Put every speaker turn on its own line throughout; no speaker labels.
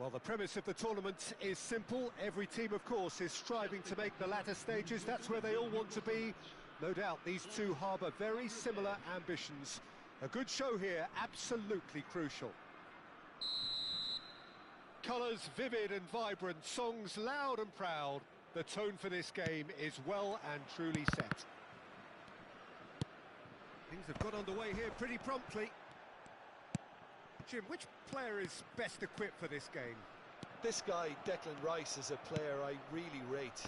Well, the premise of the tournament is simple. Every team, of course, is striving to make the latter stages. That's where they all want to be. No doubt these two harbour very similar ambitions. A good show here, absolutely crucial. Colours vivid and vibrant, songs loud and proud. The tone for this game is well and truly set. Things have got underway here pretty promptly. Jim, which player is best equipped for this game?
This guy, Declan Rice, is a player I really rate.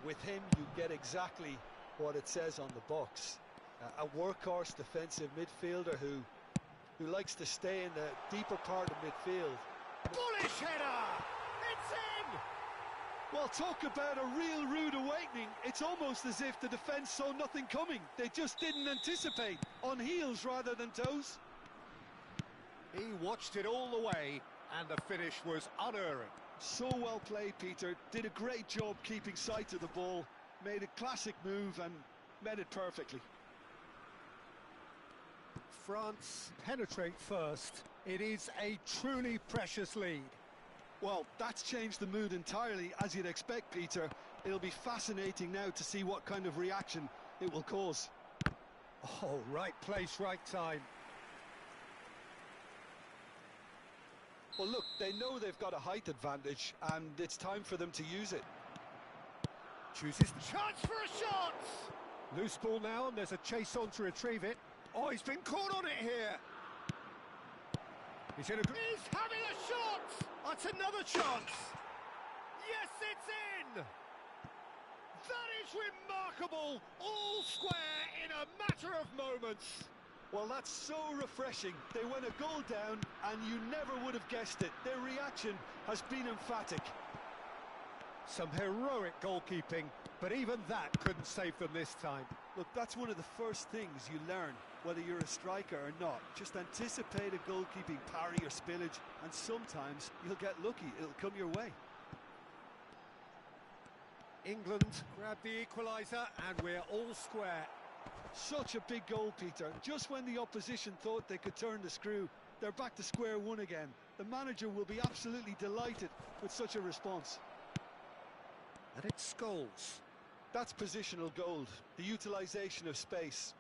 With him, you get exactly what it says on the box. A workhorse defensive midfielder who likes to stay in the deeper part of midfield.
Bullish header! It's in!
Well, talk about a real rude awakening. It's almost as if the defence saw nothing coming. They just didn't anticipate. On heels rather than toes.
He watched it all the way, and the finish was unerring.
So well played, Peter. Did a great job keeping sight of the ball. Made a classic move and met it perfectly.
France penetrate first. It is a truly precious lead.
Well, that's changed the mood entirely, as you'd expect, Peter. It'll be fascinating now to see what kind of reaction it will cause.
Oh, right place, right time.
Well, look, they know they've got a height advantage, and it's time for them to use it.
Chooses the chance for a shot! Loose ball now, and there's a chase on to retrieve it. Oh, he's been caught on it here. He's having a shot! That's another chance! Yes, it's in! That is remarkable! All square in a matter of moments.
Well, that's so refreshing. They went a goal down, and you never would have guessed it. Their reaction has been emphatic.
Some heroic goalkeeping, but even that couldn't save them this time.
Look, that's one of the first things you learn, whether you're a striker or not. Just anticipate a goalkeeping parry or spillage, and sometimes you'll get lucky. It'll come your way.
England grab the equaliser, and we're all square.
Such a big goal, Peter. Just when the opposition thought they could turn the screw, they're back to square one again. The manager will be absolutely delighted with such a response.
And it's Scholes.
That's positional gold, the utilisation of space.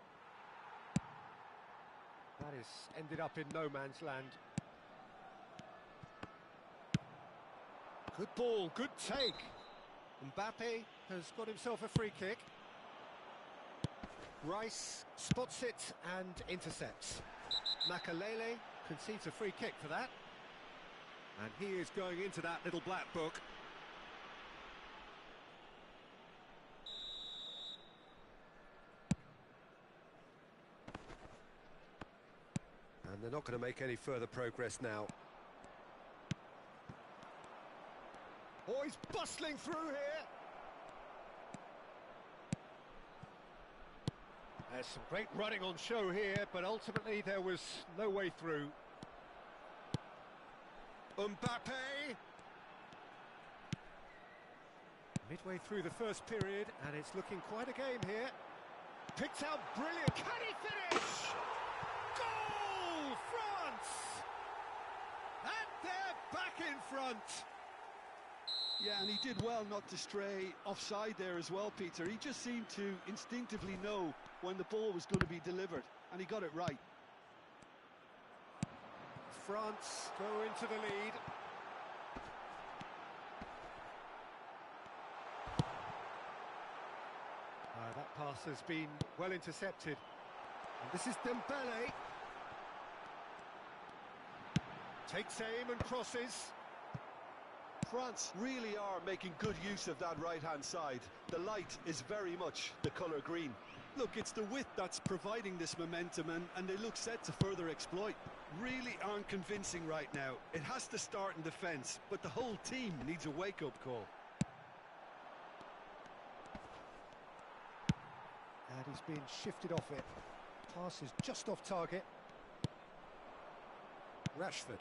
That is ended up in no man's land. Good ball, good take. Mbappe has got himself a free kick. Rice spots it and intercepts. Makalele concedes a free kick for that. And he is going into that little black book. And they're not going to make any further progress now. Oh, he's bustling through here. There's some great running on show here, but ultimately there was no way through. Mbappe! Midway through the first period, and it's looking quite a game here. Picked out brilliant. Can he finish? Goal! France! And they're back in front.
Yeah, and he did well not to stray offside there as well, Peter. He just seemed to instinctively know when the ball was going to be delivered, and he got it right.
France go into the lead. That pass has been well intercepted. And this is Dembele. Takes aim and crosses.
France really are making good use of that right-hand side. The light is very much the colour green. Look, it's the width that's providing this momentum, and they look set to further exploit. Really aren't convincing right now. It has to start in defence, but the whole team needs a wake-up call.
And he's been shifted off it. Pass is just off target. Rashford.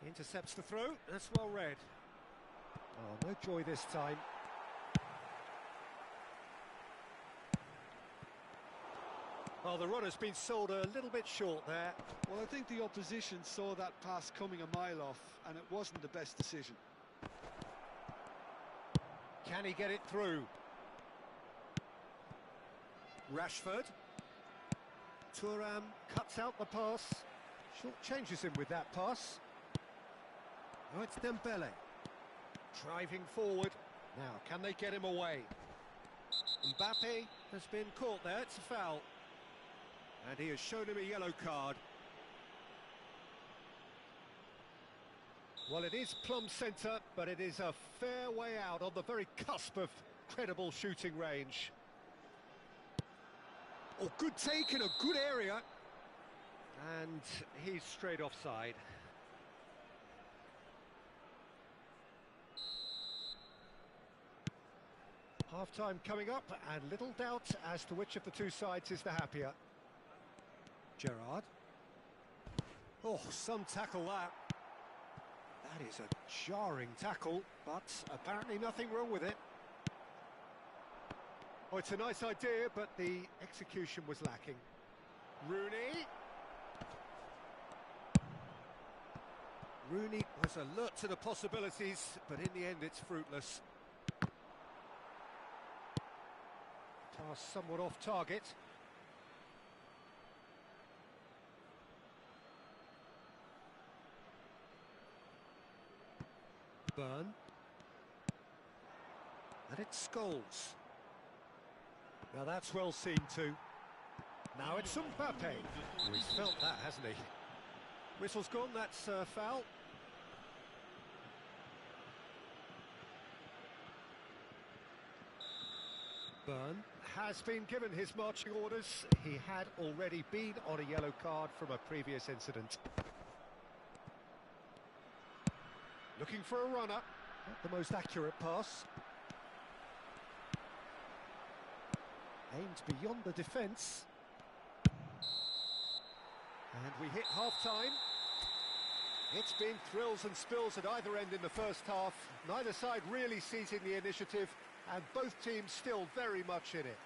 Intercepts the throw, that's well read. Oh, no joy this time. Well, the runner's been sold a little bit short there.
Well, I think the opposition saw that pass coming a mile off, and it wasn't the best decision.
Can he get it through? Rashford. Thuram cuts out the pass. Short changes him with that pass. Now it's Dembele. Driving forward. Now, can they get him away? Mbappe has been caught there. It's a foul. And he has shown him a yellow card. Well, it is plumb centre, but it is a fair way out on the very cusp of credible shooting range. Oh, good take in a good area. And he's straight offside. Half-time coming up, and little doubt as to which of the two sides is the happier. Gerrard. Oh, some tackle that. That is a jarring tackle, but apparently nothing wrong with it. Oh, it's a nice idea, but the execution was lacking. Rooney. Rooney was alert to the possibilities, but in the end it's fruitless. Pass somewhat off target. Burn. And it's Scholes. Now that's well seen too. Now it's Mbappe. Oh, he's felt that, hasn't he? Whistle's gone, that's foul. Burn has been given his marching orders. He had already been on a yellow card from a previous incident. Looking for a runner. Not the most accurate pass. Aimed beyond the defence. And we hit half-time. It's been thrills and spills at either end in the first half. Neither side really seizing the initiative, and both teams still very much in it.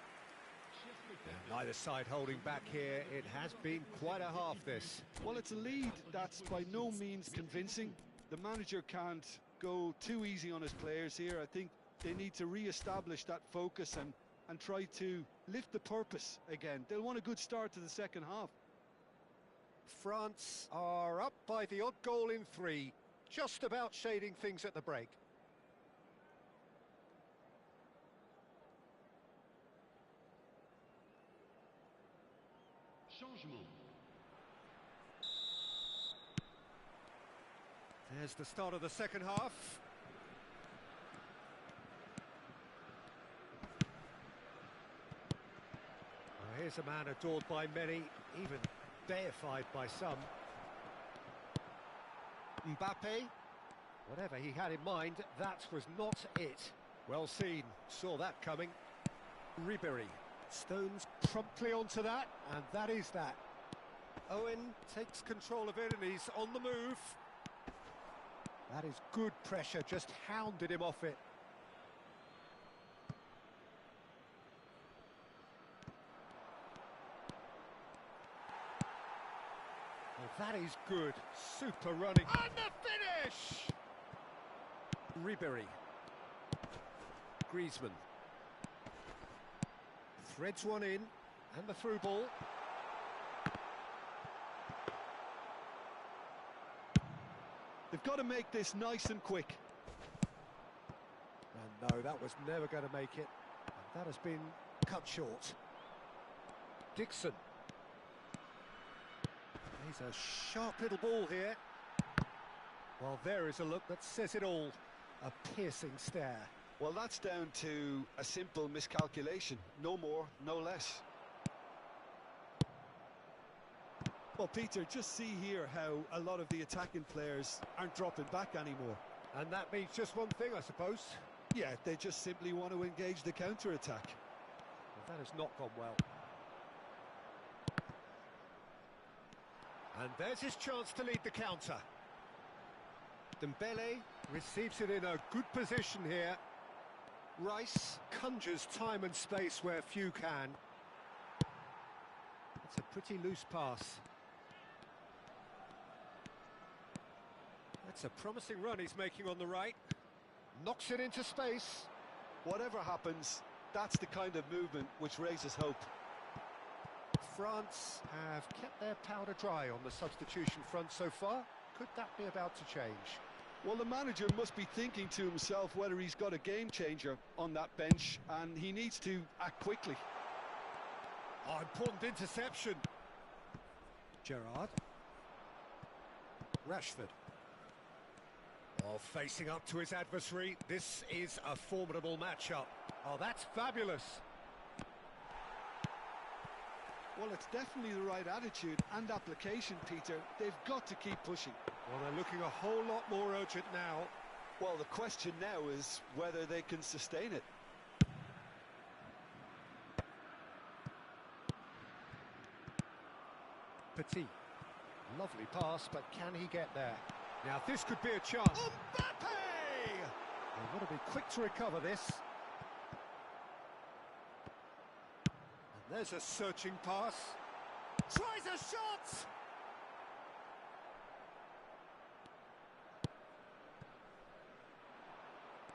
And neither side holding back here. It has been quite a half, this.
Well, it's a lead that's by no means convincing. The manager can't go too easy on his players here. I think they need to re-establish that focus and try to lift the purpose again. They'll want a good start to the second half.
France are up by the odd goal in 3, just about shading things at the break.
Changement.
There's the start of the second half. Well, here's a man adored by many, even deified by some. Mbappe, whatever he had in mind, that was not it. Well seen, saw that coming. Ribéry stones promptly onto that, and that is that. Owen takes control of it and he's on the move. That is good pressure, just hounded him off it. Oh, that is good. Super running. And the finish! Ribéry. Griezmann. Threads one in, and the through ball.
They've got to make this nice and quick.
And no, that was never going to make it. And that has been cut short. Dixon. He's a sharp little ball here. Well, there is a look that says it all. A piercing stare.
Well, that's down to a simple miscalculation. No more, no less. Well, Peter, just see here how a lot of the attacking players aren't dropping back anymore.
And that means just one thing, I suppose.
Yeah, they just simply want to engage the counter-attack.
Well, that has not gone well. And there's his chance to lead the counter. Dembele receives it in a good position here. Rice conjures time and space where few can. It's a pretty loose pass. That's a promising run he's making on the right. Knocks it into space.
Whatever happens, that's the kind of movement which raises hope.
France have kept their powder dry on the substitution front so far. Could that be about to change?
Well, the manager must be thinking to himself whether he's got a game changer on that bench, and he needs to act quickly.
Oh, important interception. Gerrard. Rashford. Oh, facing up to his adversary. This is a formidable matchup. Oh, that's fabulous.
Well, it's definitely the right attitude and application, Peter. They've got to keep pushing.
Well, they're looking a whole lot more urgent now.
Well, the question now is whether they can sustain it.
Petit. Lovely pass, but can he get there? Now, this could be a chance. Mbappe! They've got to be quick to recover this. And there's a searching pass. Tries a shot!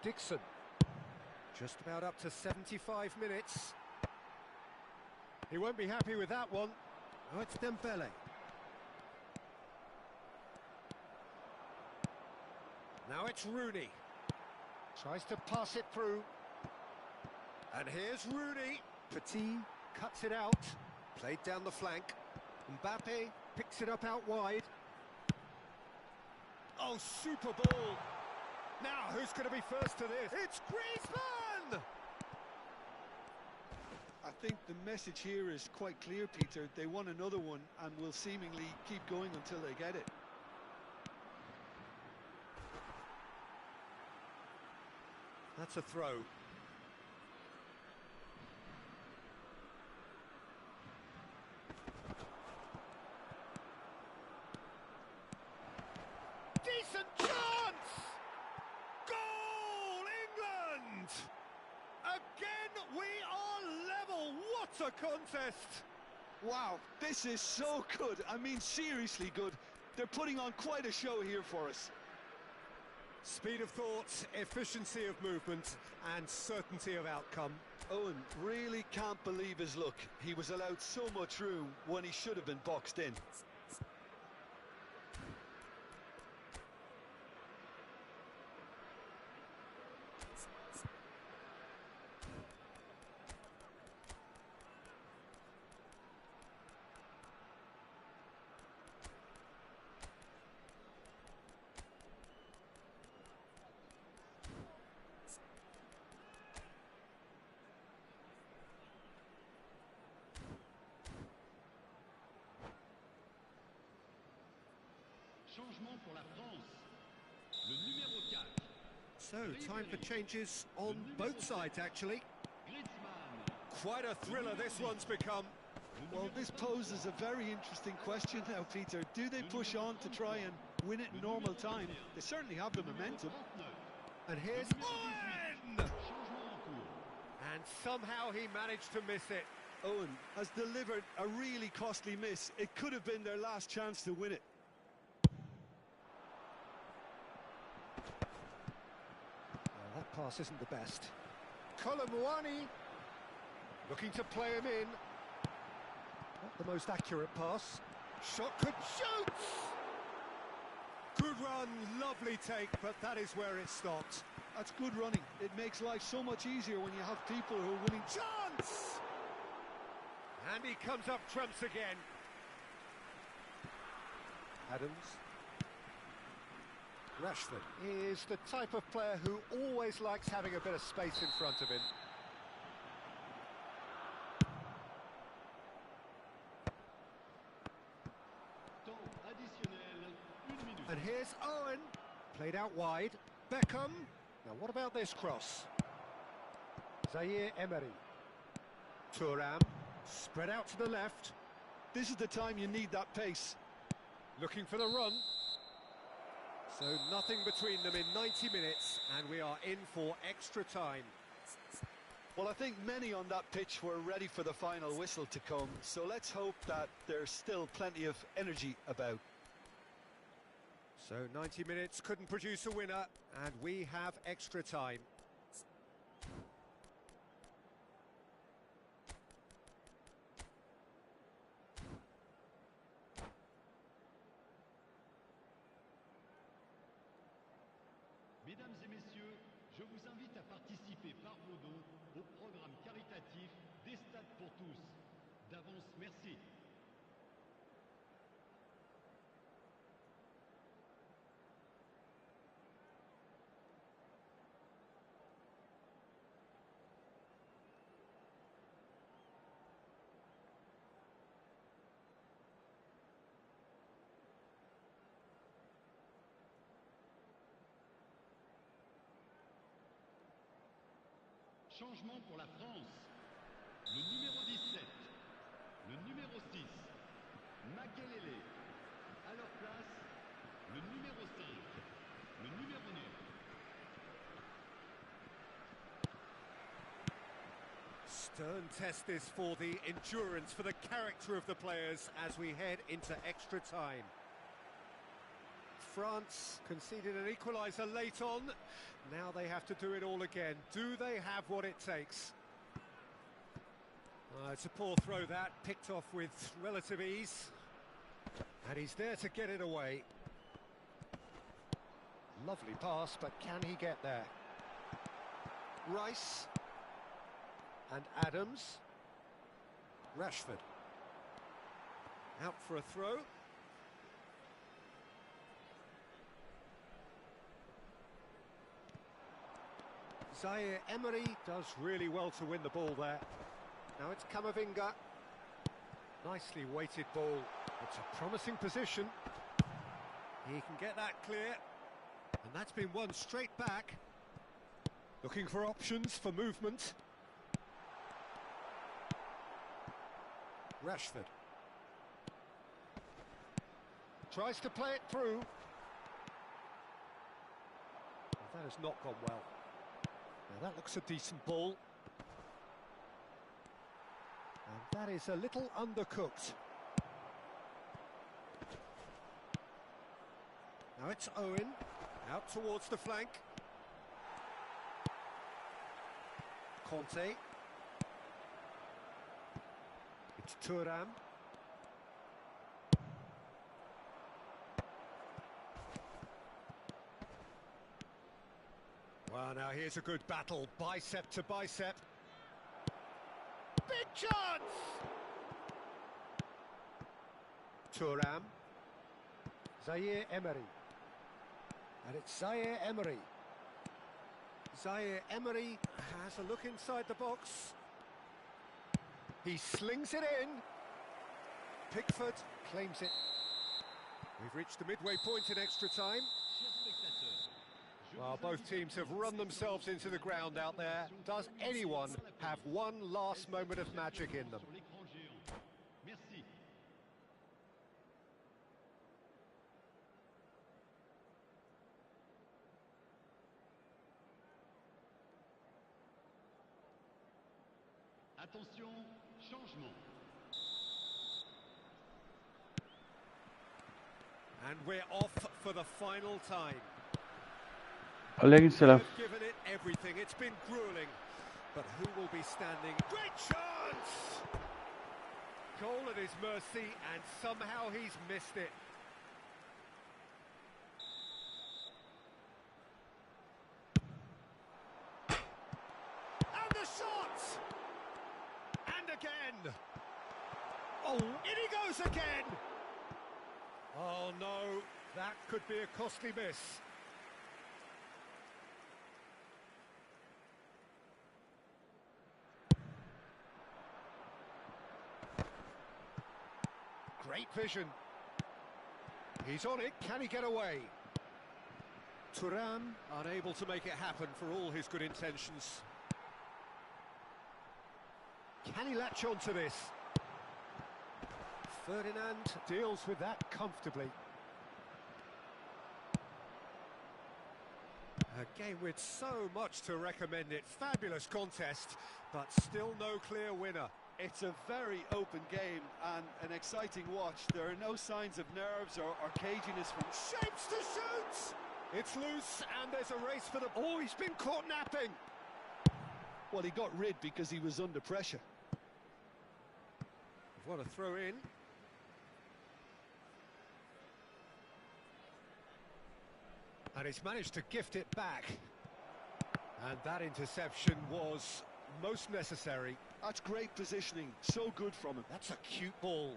Dixon. Just about up to 75 minutes. He won't be happy with that one. Oh, it's Dembele. Now it's Rooney. Tries to pass it through. And here's Rooney. Petit cuts it out. Played down the flank. Mbappe picks it up out wide. Oh, super ball. Now, who's going to be first to this? It's Griezmann!
I think the message here is quite clear, Peter. They want another one and will seemingly keep going until they get it.
That's a throw. Decent chance! Goal, England! Again, we are level. What a contest!
Wow, this is so good. I mean, seriously good. They're putting on quite a show here for us.
Speed of thought, efficiency of movement, and certainty of outcome.
Owen really can't believe his luck. He was allowed so much room when he should have been boxed in.
Changement pour la France. Le numéro 4.
So, time for changes on both sides, actually.
Griezmann.
Quite a thriller this one's become.
Well, this poses a very interesting question now, Peter. Do they push on to try and win it in normal time? They certainly have the momentum.
And here's Owen! And somehow he managed to miss it.
Owen has delivered a really costly miss. It could have been their last chance to win it.
Well, that pass isn't the best. Colomwani looking to play him in. Not the most accurate pass. Shot could shoot! Good run, lovely take, but that is where it stopped.
That's good running. It makes life so much easier when you have people who are winning.
Chance! And he comes up trumps again. Adams. Rashford is the type of player who always likes having a bit of space in front of him. And here's Owen, played out wide. Beckham. Now what about this cross? Zaire Emery. Thuram, spread out to the left.
This is the time you need that pace.
Looking for the run. So nothing between them in 90 minutes, and we are in for extra time.
Well, I think many on that pitch were ready for the final whistle to come, so let's hope that there's still plenty of energy about.
So 90 minutes couldn't produce a winner, and we have extra time.
Mesdames et messieurs, je vous invite à participer par vos dons au programme caritatif des Stades pour tous. D'avance, merci. Changement pour la France. Le numéro 17, le numéro 6, Makelele. À leur place, le numéro 5, le numéro 9.
Stern test this for the endurance, for the character of the players as we head into extra time. France conceded an equaliser late on. Now they have to do it all again. Do they have what it takes? It's a poor throw that, picked off with relative ease. And he's there to get it away. Lovely pass, but can he get there? Rice. And Adams. Rashford. Out for a throw. Zaire Emery does really well to win the ball there. Now it's Camavinga. Nicely weighted ball. It's a promising position. He can get that clear. And that's been won straight back. Looking for options for movement. Rashford. Tries to play it through. That has not gone well. Now that looks a decent ball. And that is a little undercooked. Now it's Owen, out towards the flank. Conte. It's Thuram. Well, now here's a good battle, bicep to bicep. Big chance! Thuram. Zaire Emery. And it's Zaire Emery. Zaire Emery has a look inside the box. He slings it in. Pickford claims it. We've reached the midway point in extra time. Well, both teams have run themselves into the ground out there. Does anyone have one last moment of magic in them?
Merci. Attention, changement.
And we're off for the final time.
Aleykümselam.
They've given it everything. It's been grueling. But who will be standing? Great chance! Goal at his mercy, and somehow he's missed it. And the shot! And again! Oh, in he goes again! Oh no, that could be a costly miss. Great vision. He's on it. Can he get away? Thuram unable to make it happen for all his good intentions. Can he latch on to this? Ferdinand deals with that comfortably. A game with so much to recommend it. Fabulous contest, but still no clear winner.
It's a very open game and an exciting watch. There are no signs of nerves or caginess from...
Shapes to shoot! It's loose and there's a race for the... Oh, he's been caught napping!
Well, he got rid because he was under pressure.
What a throw in. And he's managed to gift it back. And that interception was most necessary.
That's great positioning, so good from him.
That's a cute ball.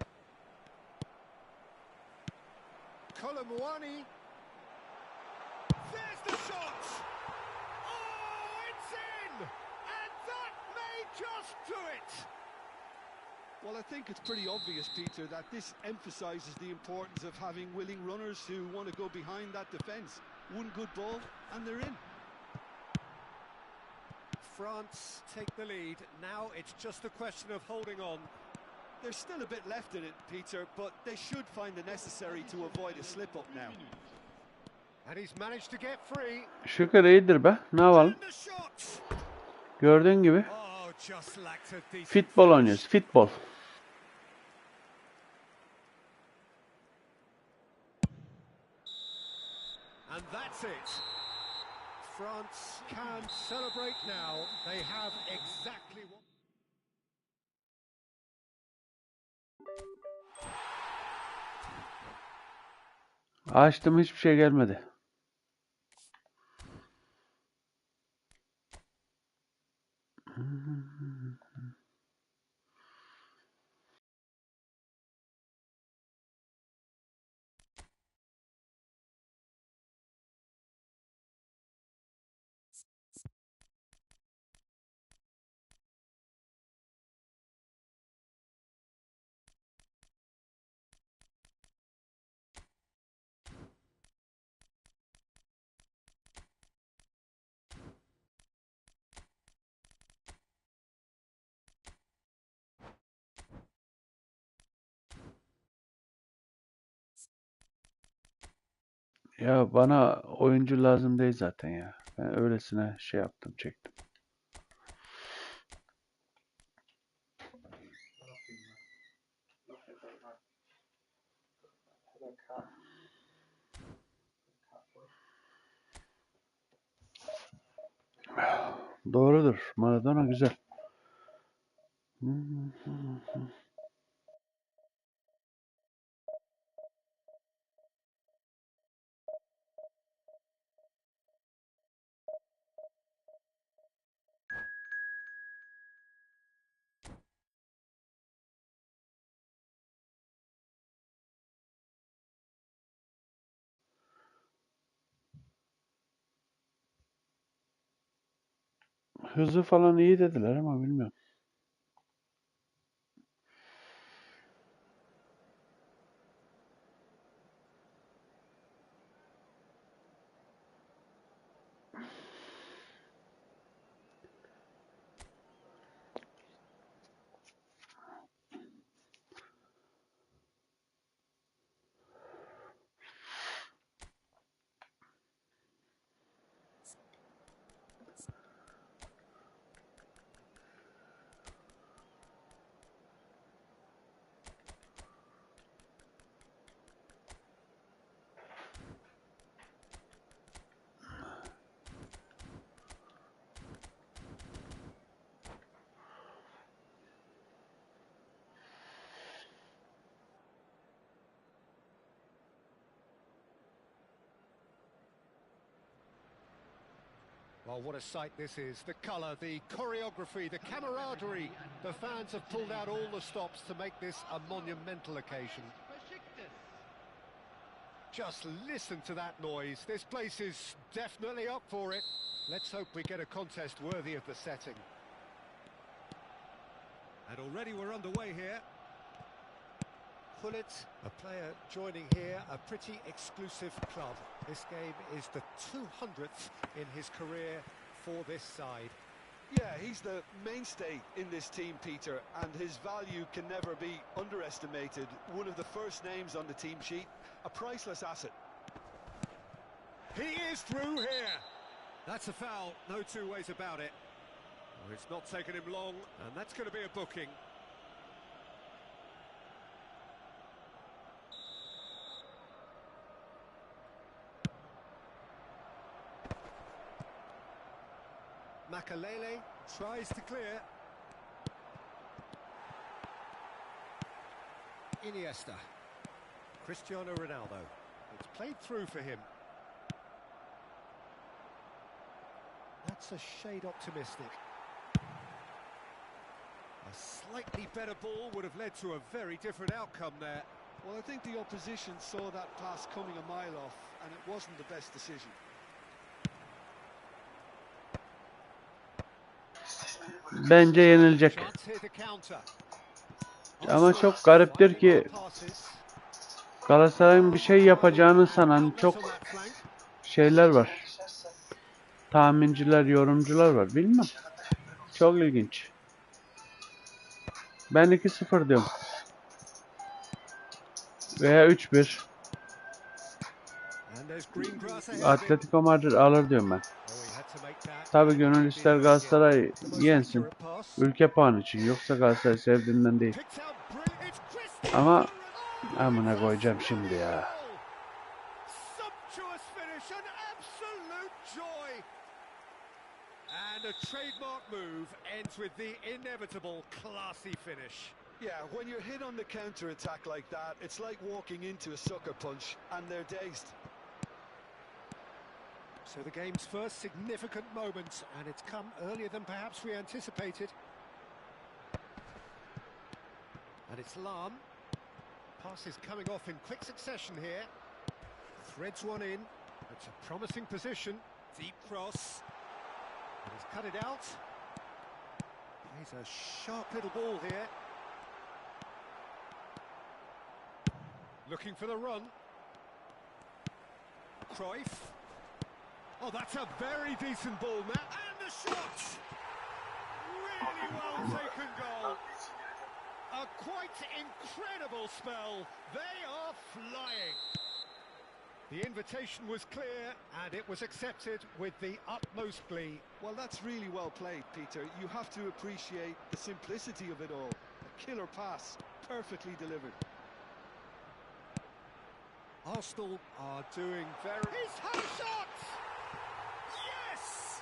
Colomwani. There's the shot! Oh, it's in! And that may just do it!
Well, I think it's pretty obvious, Peter, that this emphasises the importance of having willing runners who want to go behind that defence. One good ball, and they're in.
France take the lead. Now it's just a question of holding on.
There's still a bit left in it, Peter, but they should find the necessary to avoid a slip-up now.
And he's managed to get free.
Şükür iyidir be. Ne yapalım? Gördüğün gibi.
Oh, just lacked a decent
Futbol oynuyoruz. Futbol.
And that's it. France can celebrate now. They have exactly what...
Açtım, hiçbir şey gelmedi. Ya bana oyuncu lazım değil zaten ya. Ben öylesine şey yaptım, çektim. Doğrudur. Maradona güzel. Hızı falan iyi dediler ama bilmiyorum.
Well, what a sight this is. The colour, the choreography, the camaraderie. The fans have pulled out all the stops to make this a monumental occasion. Just listen to that noise. This place is definitely up for it. Let's hope we get a contest worthy of the setting. And already we're underway here. Pullet, a player joining here, a pretty exclusive club. This game is the 200th in his career for this side.
Yeah, he's the mainstay in this team, Peter, and his value can never be underestimated. One of the first names on the team sheet, a priceless asset.
He is through here. That's a foul, no two ways about it. Well, it's not taken him long, and that's going to be a booking. Makelele tries to clear. Iniesta. Cristiano Ronaldo. It's played through for him. That's a shade optimistic. A slightly better ball would have led to a very different outcome there.
Well, I think the opposition saw that pass coming a mile off, and it wasn't the best decision.
Bence yenilecek.
Chance here to counter.
Ama çok gariptir ki Galatasaray'ın bir şey yapacağını sanan çok şeyler var. Tahminciler, yorumcular var. Bilmem. Çok ilginç. Ben 2-0 diyorum. Veya 3-1. Atletico Madrid alır diyorum ben. Tabii gönül ister Galatasaray yensin. Ülke puanı için. Yoksa Galatasaray sevdiğimden değil. Ama amına koyacağım şimdi ya.
And a trademark move ends with the inevitable classy finish.
Yeah, when you're hit on the counter-attack like that, it's like walking into a sucker punch, and they're dazed.
So the game's first significant moment, and it's come earlier than perhaps we anticipated. And it's Lam. Pass is coming off in quick succession here. Threads one in. It's a promising position. Deep cross. And he's cut it out. Plays a sharp little ball here. Looking for the run. Cruyff. Oh, that's a very decent ball, Matt. And the shot! Really well taken goal. A quite incredible spell. They are flying. The invitation was clear, and it was accepted with the utmost glee.
Well, that's really well played, Peter. You have to appreciate the simplicity of it all. A killer pass, perfectly delivered.
Arsenal are doing very... He's had a shot! Yes!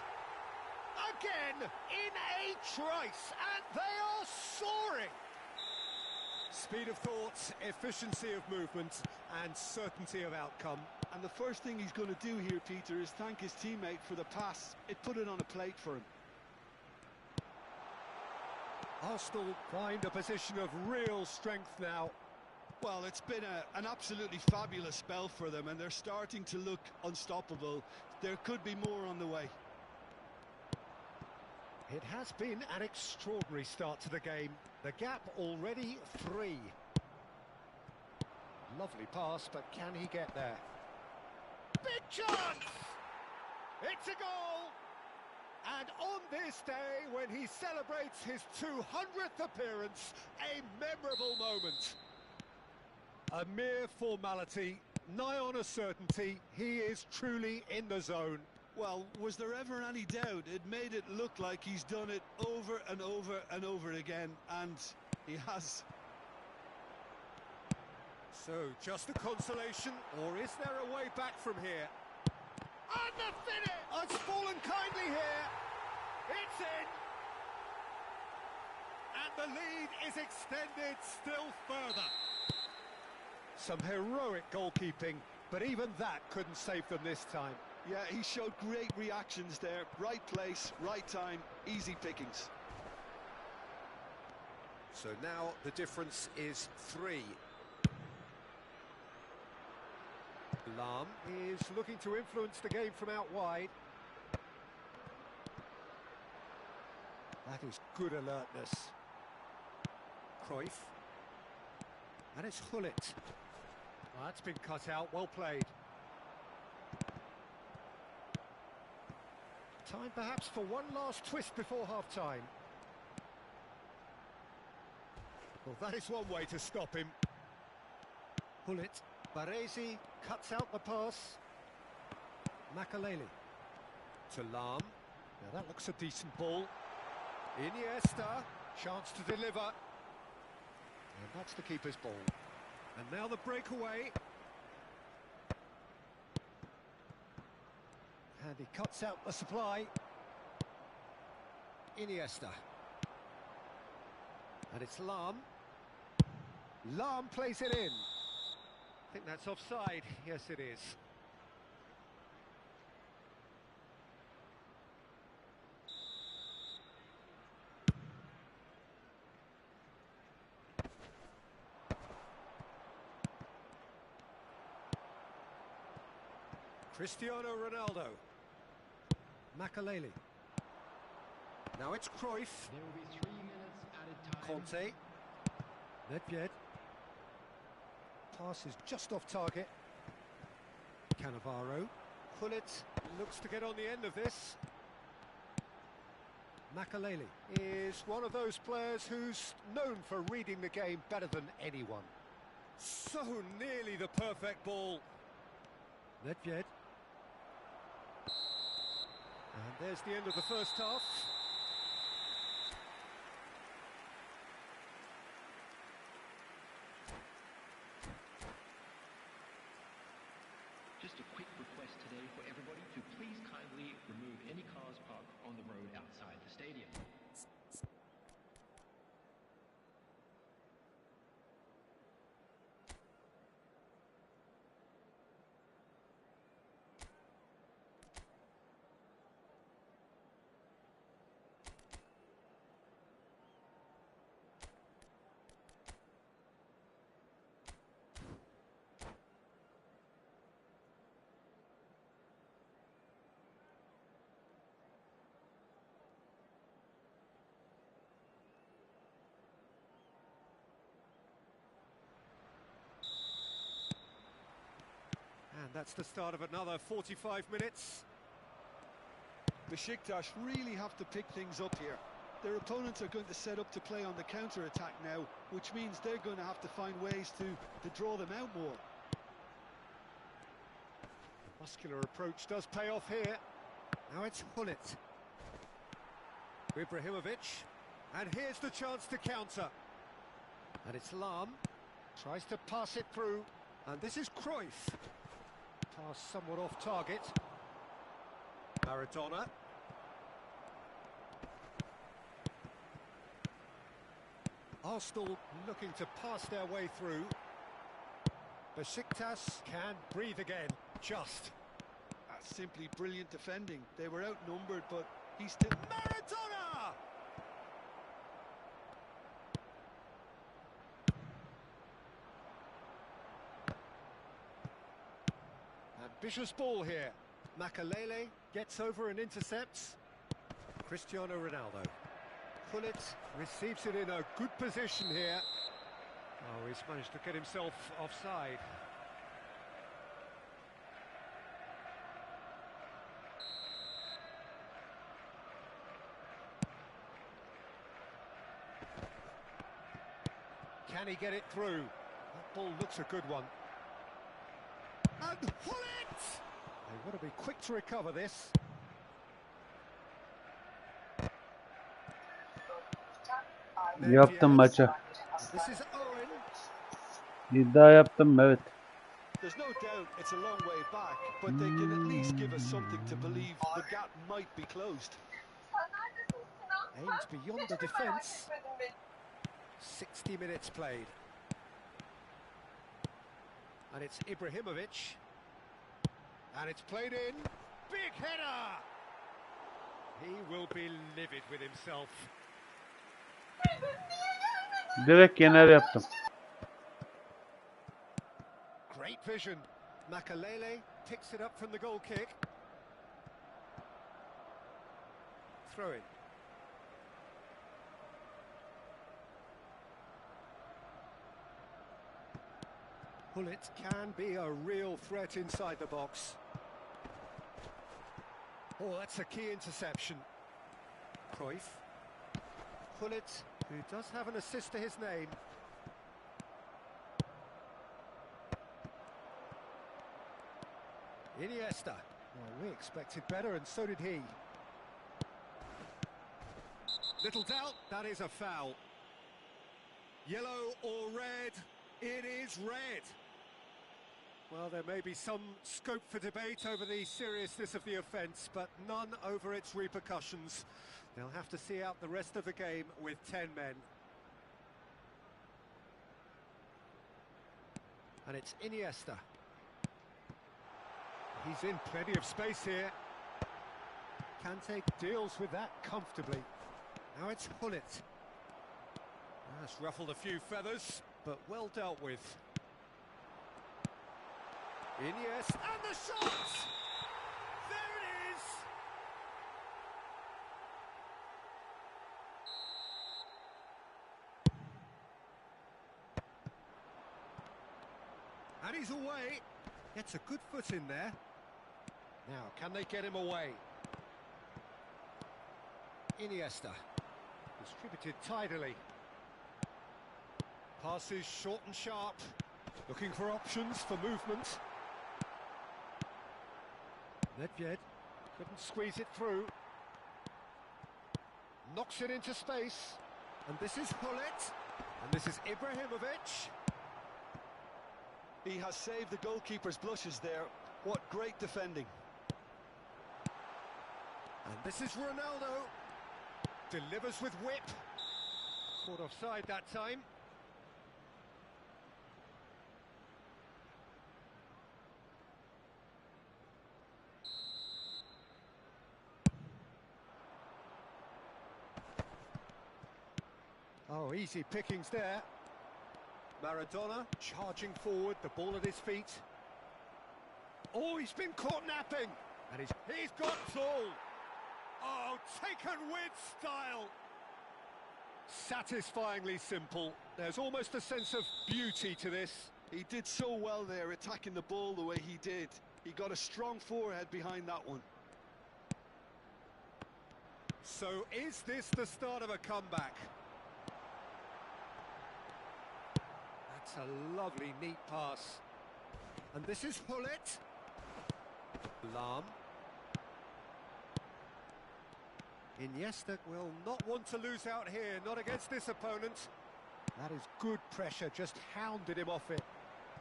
Again, in a trice, and they are soaring! Speed of thought, efficiency of movement, and certainty of outcome.
And the first thing he's going to do here, Peter, is thank his teammate for the pass. It put it on a plate for him.
Arsenal find a position of real strength now.
Well, it's been an absolutely fabulous spell for them, and they're starting to look unstoppable. There could be more on the way.
It has been an extraordinary start to the game. The gap already 3. Lovely pass, but can he get there? Big chance! It's a goal! And on this day, when he celebrates his 200th appearance, a memorable moment. A mere formality, nigh on a certainty, he is truly in the zone.
Well, was there ever any doubt? It made it look like he's done it over and over and over again, and he has.
So, just a consolation, or is there a way back from here? And the finish! It's fallen kindly here. It's in. And the lead is extended still further. Some heroic goalkeeping, but even that couldn't save them this time.
Yeah, he showed great reactions there. Right place, right time, easy pickings.
So now the difference is 3. Lam is looking to influence the game from out wide. That is good alertness. Cruyff. And it's Hullet. Oh, that's been cut out, well played. Time perhaps for one last twist before half-time. Well, that is one way to stop him. Hullet. Baresi cuts out the pass. Makelele. To Lahm. Now that looks a decent ball. Iniesta, chance to deliver. And that's the keeper's ball. And now the breakaway. And he cuts out the supply. Iniesta. And it's Lahm. Lahm plays it in. I think that's offside. Yes, it is. Cristiano Ronaldo. Makelele. Now it's Cruyff.
There will be 3 minutes added time.
Conte. Nedved. Pass is just off target. Cannavaro. Gullit looks to get on the end of this. Makelele is one of those players who's known for reading the game better than anyone. So nearly the perfect ball. Nedved. And there's the end of the first half.
Just a quick request today for everybody to please kindly remove any cars parked on the road outside the stadium.
And that's the start of another 45 minutes.
Besiktas really have to pick things up here. Their opponents are going to set up to play on the counter-attack now, which means they're going to have to find ways to draw them out more.
Muscular approach does pay off here. Now it's Gullit. Ibrahimovic. And here's the chance to counter. And it's Lahm. Tries to pass it through. And this is Cruyff. Pass somewhat off target. Maradona. Arsenal looking to pass their way through. Besiktas can breathe again. Just.
That's simply brilliant defending. They were outnumbered, but he's still...
Maradona! Ambitious ball here. Makelele gets over and intercepts. Cristiano Ronaldo. Gullit receives it in a good position here. Oh, he's managed to get himself offside. Can he get it through? That ball looks a good one. And Gullit! They want to be quick to recover this.
Yaptım maça.
This is Owen.
İddia yaptım, evet.
There's no doubt it's a long way back, but they can at least give us something to believe the gap might be closed.
Aims beyond the defence. 60 minutes played. And it's Ibrahimovic. And it's played in. Big header! He will be livid with himself.
Direkt yener yaptım.
Great vision. Makelele picks it up from the goal kick. Throw in. Gullit can be a real threat inside the box. Oh, that's a key interception. Cruyff. Gullit, who does have an assist to his name. Iniesta. Well, we expected better, and so did he. Little doubt, that is a foul. Yellow or red? It is red. Well, there may be some scope for debate over the seriousness of the offence, but none over its repercussions. They'll have to see out the rest of the game with 10 men. And it's Iniesta. He's in plenty of space here. Kante deals with that comfortably. Now it's Hullet. That's ruffled a few feathers, but well dealt with. Iniesta, and the shot! There it is! And he's away. Gets a good foot in there. Now, can they get him away? Iniesta. Distributed tidily. Passes short and sharp. Looking for options for movement. Nedved couldn't squeeze it through. Knocks it into space. And this is Hullet. And this is Ibrahimovic.
He has saved the goalkeeper's blushes there. What great defending.
And this is Ronaldo. Delivers with whip. Caught offside that time. Oh, easy pickings there. Maradona charging forward, the ball at his feet. Oh, he's been caught napping. And he's got soul. Oh, taken with style. Satisfyingly simple. There's almost a sense of beauty to this.
He did so well there, attacking the ball the way he did. He got a strong forehead behind that one.
So is this the start of a comeback? That's a lovely, neat pass. And this is Hullet. Lahm. Iniesta will not want to lose out here, not against this opponent. That is good pressure, just hounded him off it.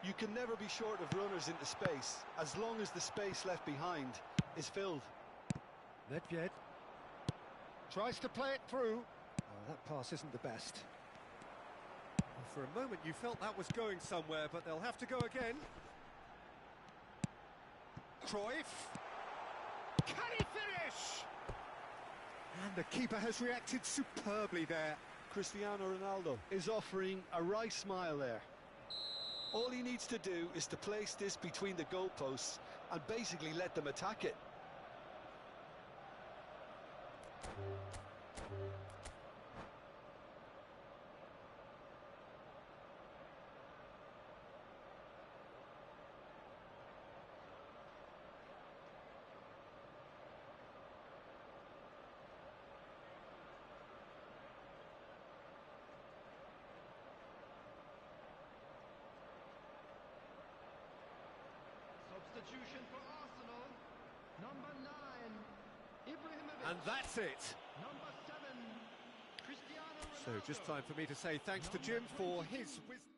You can never be short of runners into space, as long as the space left behind is filled.
Nedved tries to play it through. Oh, that pass isn't the best. Well, for a moment you felt that was going somewhere, but they'll have to go again. Cruyff. Can he finish? And the keeper has reacted superbly there.
Cristiano Ronaldo is offering a wry smile there. All he needs to do is to place this between the goalposts and basically let them attack it.
Substitution for Arsenal. Number 9, Ibrahimovic.
And that's it.
Number 7, Cristiano
So
Ronaldo.
just time for me to say thanks to Jim for his wisdom.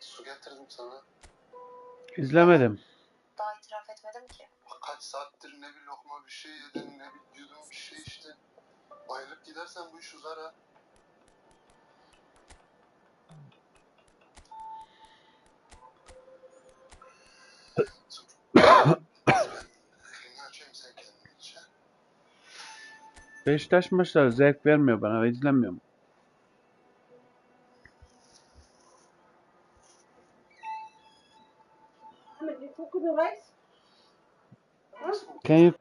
Su getirdim sana.
İzlemedim.
Daha itiraf etmedim ki.
Kaç saattir ne bir lokma bir şey yedin, ne bir yudum bir şey içtin. Bayılıp gidersen bu iş uzar ha. Elini açayım, sen kendin iç ha.
Beşiktaş maçları zevk vermiyor bana ve izlemiyorum. Can you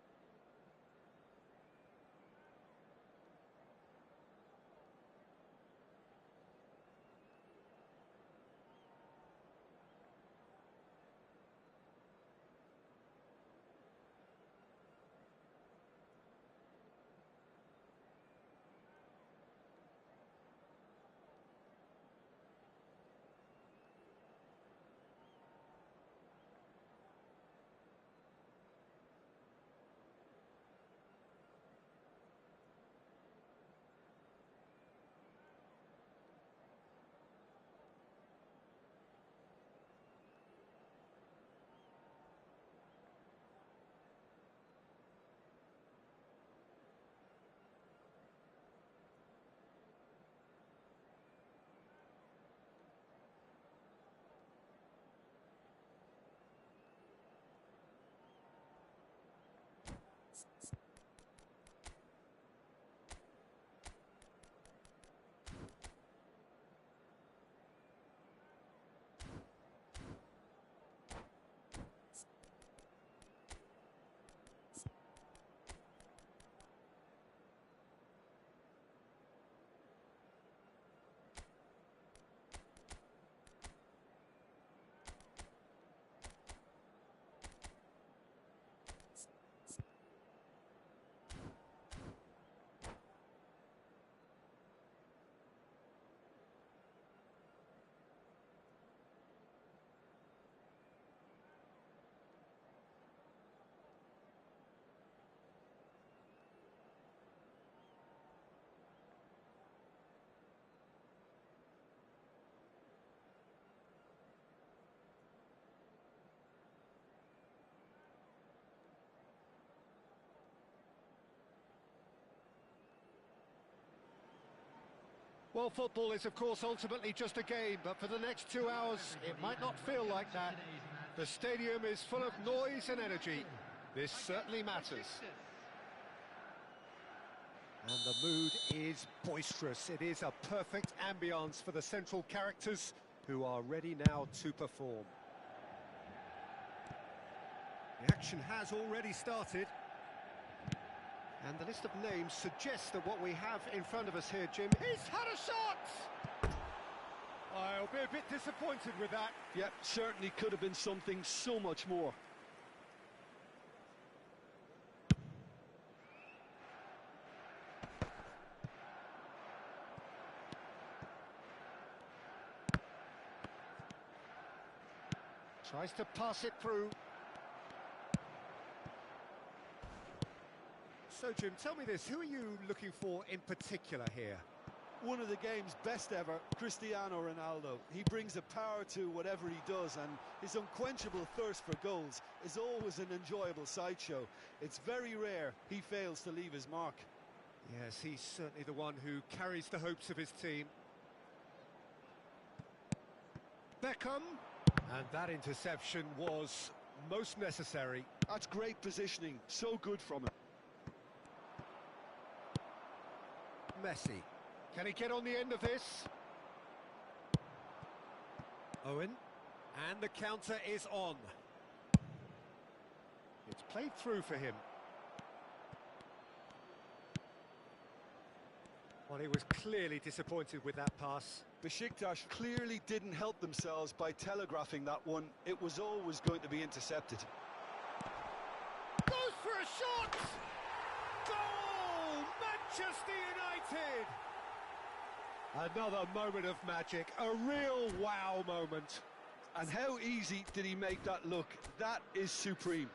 Well, football is, of course, ultimately just a game, but for the next 2 hours, it might not feel like that. The stadium is full of noise and energy. This certainly matters. And the mood is boisterous. It is a perfect ambience for the central characters who are ready now to perform. The action has already started. And the list of names suggests that what we have in front of us here, Jim, he's had a shot! I'll be a bit disappointed with that.
Yep, certainly could have been something so much more.
Tries to pass it through. So, Jim, tell me this, who are you looking for in particular here?
One of the game's best ever, Cristiano Ronaldo. He brings a power to whatever he does, and his unquenchable thirst for goals is always an enjoyable sideshow. It's very rare he fails to leave his mark.
Yes, he's certainly the one who carries the hopes of his team. Beckham, and that interception was most necessary.
That's great positioning, so good from him.
Messi. Can he get on the end of this? Owen. And the counter is on. It's played through for him. Well, he was clearly disappointed with that pass.
Besiktas clearly didn't help themselves by telegraphing that one. It was always going to be intercepted.
Goes for a shot! Goal! Manchester United! Another moment of magic, a real wow moment.
And how easy did he make that look? That is supreme.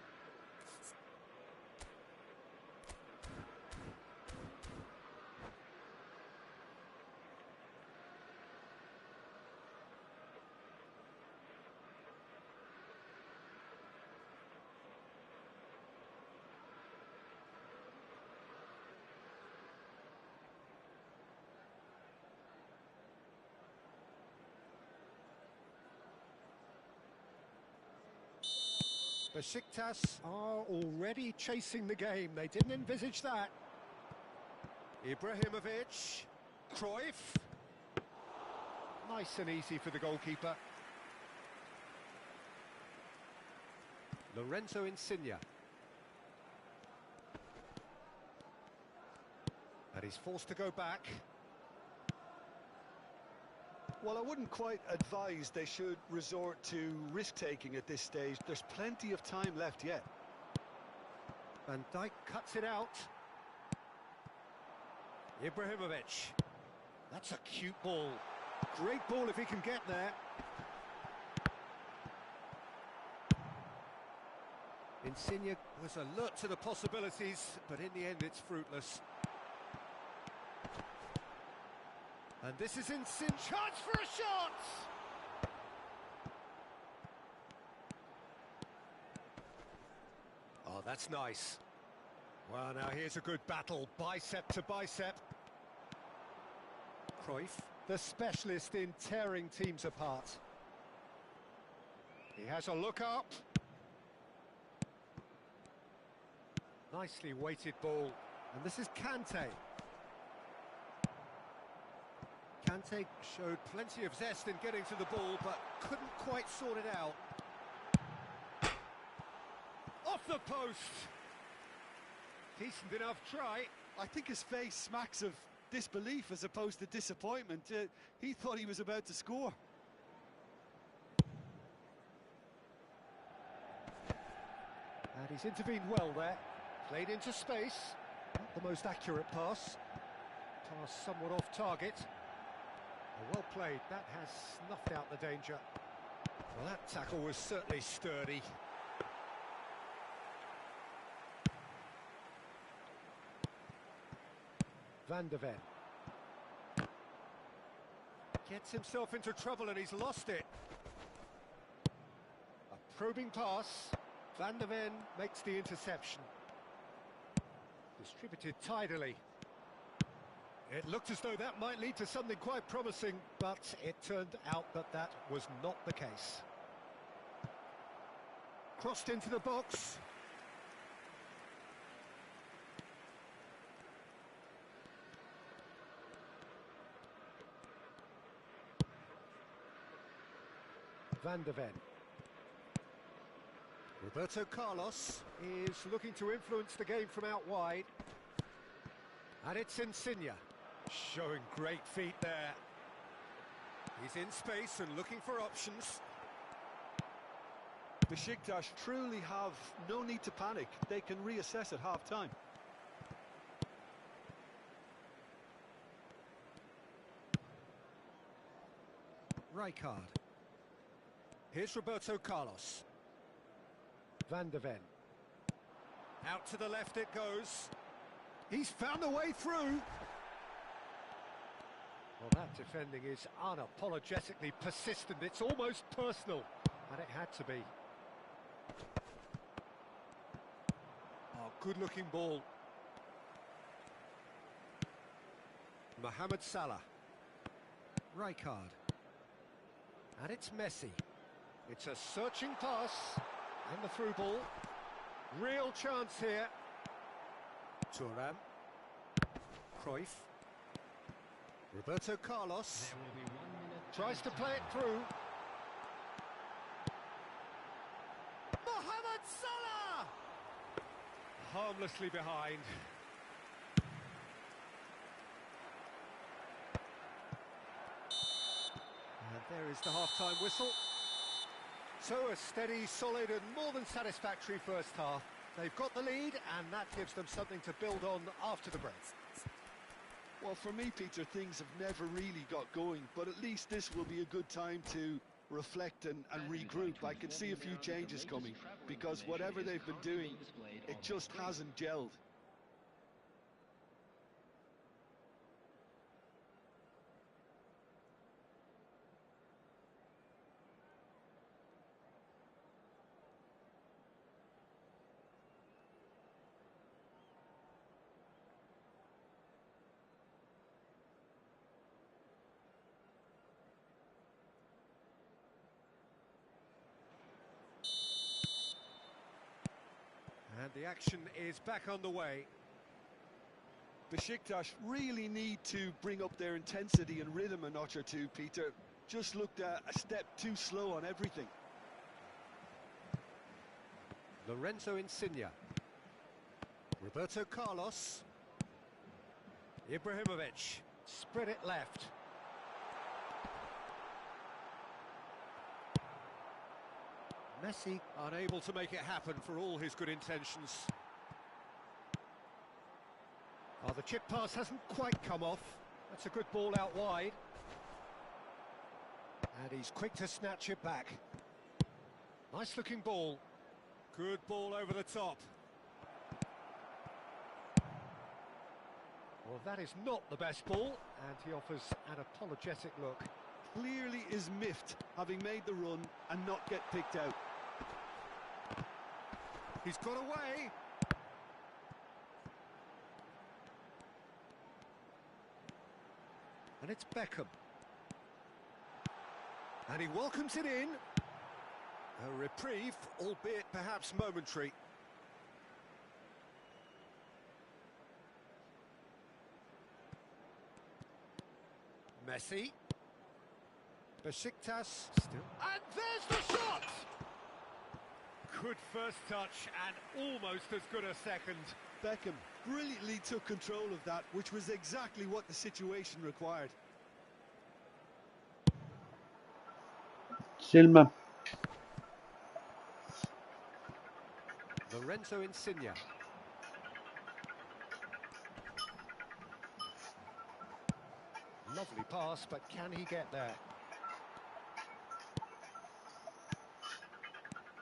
Besiktas are already chasing the game. They didn't envisage that. Ibrahimovic. Cruyff. Nice and easy for the goalkeeper. Lorenzo Insigne. And he's forced to go back.
Well, I wouldn't quite advise they should resort to risk-taking at this stage. There's plenty of time left yet.
Van Dijk cuts it out. Ibrahimovic. That's a cute ball. Great ball if he can get there. Insigne was alert to the possibilities, but in the end it's fruitless. And this is Insigne. Chance for a shot! Oh, that's nice. Well, now here's a good battle, bicep to bicep. Cruyff, the specialist in tearing teams apart. He has a look up. Nicely weighted ball. And this is Kante. Kante showed plenty of zest in getting to the ball, but couldn't quite sort it out. Off the post! Decent enough try.
I think his face smacks of disbelief as opposed to disappointment. He thought he was about to score.
And he's intervened well there. Played into space. Not the most accurate pass. Pass somewhat off target. Well played. That has snuffed out the danger. Well, that tackle was certainly sturdy. Van de Ven. Gets himself into trouble and he's lost it. A probing pass. Van de Ven makes the interception. Distributed tidily. It looked as though that might lead to something quite promising, but it turned out that that was not the case. Crossed into the box. Van de Ven. Roberto Carlos is looking to influence the game from out wide. And it's Insigne, showing great feet there. He's in space and looking for options.
Besiktas truly have no need to panic. They can reassess at half-time.
Rijkaard. Here's Roberto Carlos. Van de Ven. Out to the left it goes. He's found a way through. Well, that defending is unapologetically persistent. It's almost personal, and it had to be. Oh, good-looking ball. Mohamed Salah. Rijkaard. And it's Messi. It's a searching pass, and the through ball. Real chance here. Thuram. Cruyff. Roberto Carlos. Tries to play it through. Mohamed Salah! Harmlessly behind. And there is the half-time whistle. So a steady, solid and more than satisfactory first half. They've got the lead and that gives them something to build on after the break.
Well, for me, Peter, things have never really got going, but at least this will be a good time to reflect and regroup. I can see a few changes coming, because whatever they've been doing, it just hasn't gelled.
And the action is back underway.
Besiktas really need to bring up their intensity and rhythm a notch or two, Peter. Just looked a step too slow on everything.
Lorenzo Insigne. Roberto Carlos. Ibrahimovic. Spread it left. Messi unable to make it happen for all his good intentions. Oh, the chip pass hasn't quite come off. That's a good ball out wide. And he's quick to snatch it back. Nice looking ball. Good ball over the top. Well, that is not the best ball, and he offers an apologetic look.
Clearly is miffed, having made the run and not get picked out.
He's got away. And it's Beckham. And he welcomes it in. A reprieve, albeit perhaps momentary. Messi. Besiktas still. And there's the shot! Good first touch and almost as good a second.
Beckham brilliantly took control of that, which was exactly what the situation required.
Silmem.
Lorenzo Insigne. Lovely pass, but can he get there?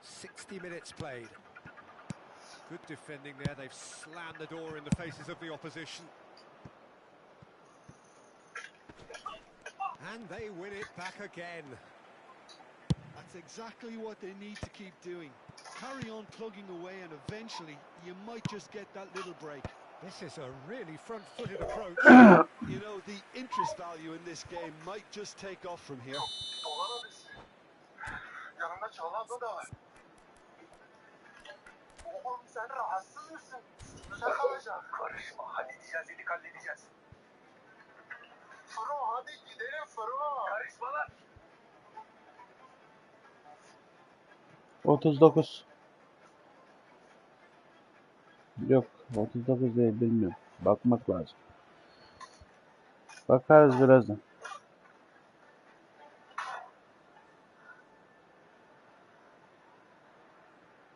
60 minutes played. Good defending there. They've slammed the door in the faces of the opposition. And they win it back again.
That's exactly what they need to keep doing. Carry on plugging away and eventually you might just get that little break.
This is a really front-footed approach.
You know, the interest value in this game might just take off from here.
Yanında çalan da var. Oğlum sen rahatsız mısın? Sen kalacak. Karışma, halledeceğiz, dedik halledeceğiz. Fıro, hadi gidelim Fıro. Karışma lan.
39. Yok, 39 değil, bilmiyorum. Bakmak lazım. Bakarız birazdan.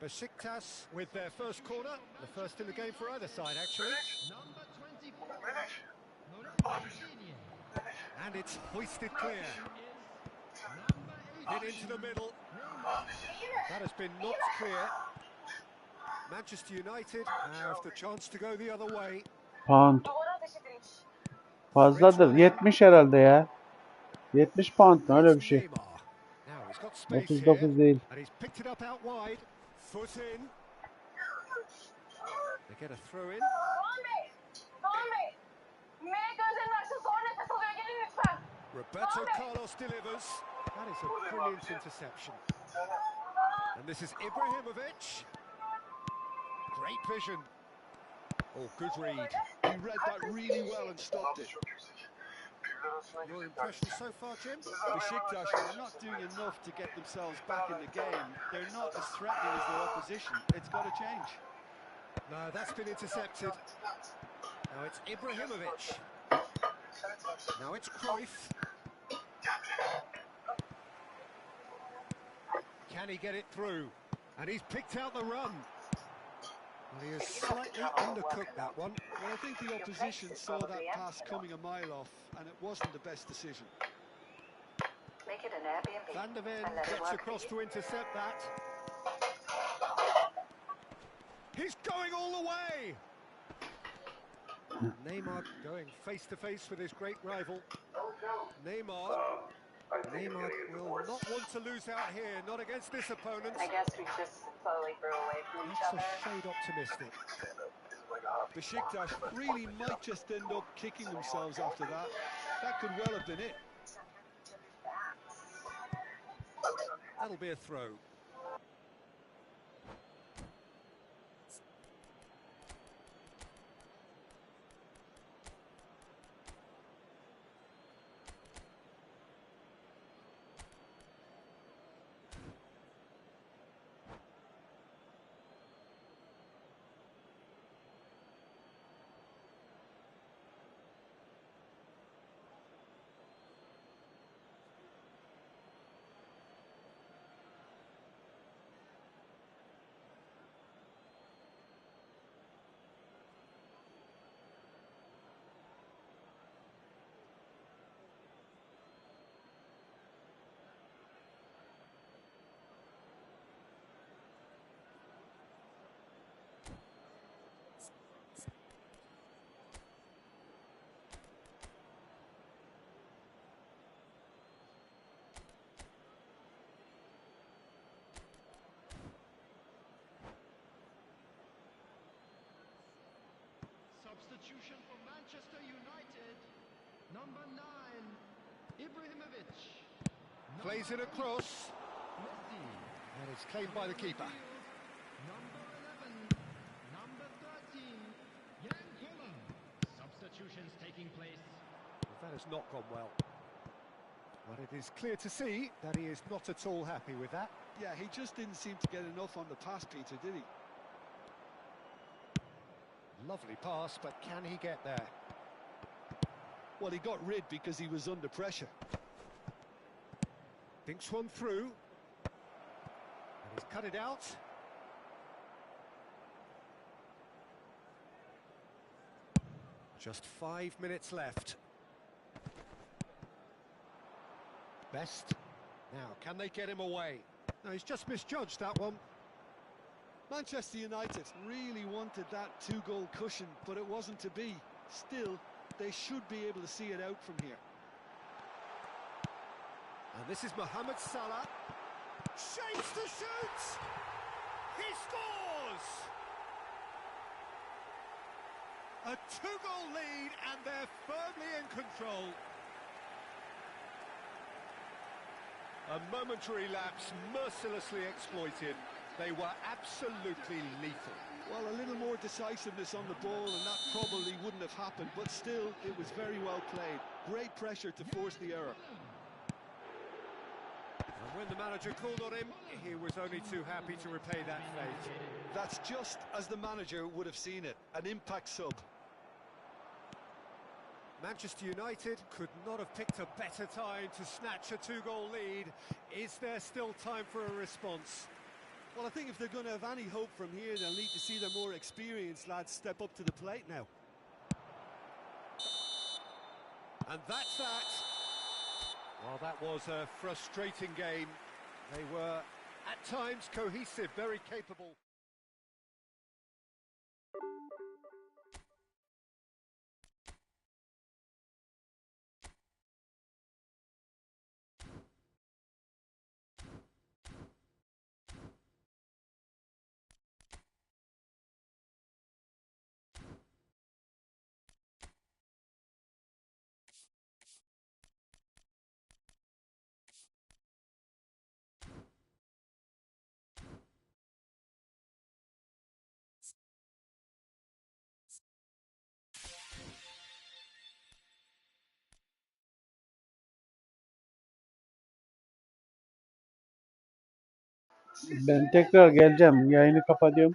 Besiktas with their first corner, the first in the game for either side actually.
Number 24.
And it's hoisted clear. Hit into the middle. That has been knocked clear. Manchester United have the chance to go the other way.
Pound. Fazladır. 70 herhalde ya. 70 pound mu? Öyle bir şey. 39 değil.
And he's picked it up out wide. Foot in. They get a throw in. Roberto Carlos delivers. That is a brilliant interception. And this is Ibrahimovic. Great vision. Oh, good read.
He read that really well and stopped it.
Your impression so far, Jim?
Besiktas are not doing enough to get themselves back in the game. They're not as threatening as their opposition. It's got to change.
No, that's been intercepted. Now it's Ibrahimovic. Now it's Cruyff. Can he get it through? And he's picked out the run. Well, he has slightly undercooked that one.
Well, I think the opposition saw that pass coming a mile off, and it wasn't the best decision.
Make it an Airbnb.
Van der Ven
and let it
gets
work
across
for
to
you.
intercept that. He's going all the way! Neymar going face to face with his great rival. Neymar will not want to lose out here, not against this opponent.
I guess we just slowly grew away from each
That's
other.
a shade optimistic.
Besiktas really might just end up kicking themselves after that. That could well have been it.
That'll be a throw.
Substitution for Manchester United. Number 9, Ibrahimovic.
Plays it across,
Messi.
and it's claimed by the keeper.
Number 11, number 13, Jan Koller. Substitutions taking place.
Well, that has not gone well. But it is clear to see that he is not at all happy with that.
Yeah, he just didn't seem to get enough on the pass, Peter, did he?
Lovely pass, but can he get there?
Well, he got rid because he was under pressure.
Thinks one through. And he's cut it out. Just 5 minutes left. Best. Now, can they get him away? No, he's just misjudged that one.
Manchester United really wanted that 2-goal cushion, but it wasn't to be. Still, they should be able to see it out from here.
And this is Mohamed Salah. Shapes to shoot! He scores! A 2-goal lead, and they're firmly in control. A momentary lapse mercilessly exploited. They were absolutely lethal.
Well, a little more decisiveness on the ball and that probably wouldn't have happened, but still, it was very well played. Great pressure to force the error.
And when the manager called on him, he was only too happy to repay that fate.
That's just as the manager would have seen it, an impact sub.
Manchester United could not have picked a better time to snatch a 2-goal lead. Is there still time for a response?
Well, I think if they're going to have any hope from here, they'll need to see their more experienced lads step up to the plate now.
And that's that. Well, that was a frustrating game. They were, at times, cohesive, very capable.
Ben tekrar geleceğim. Yayını kapatıyorum.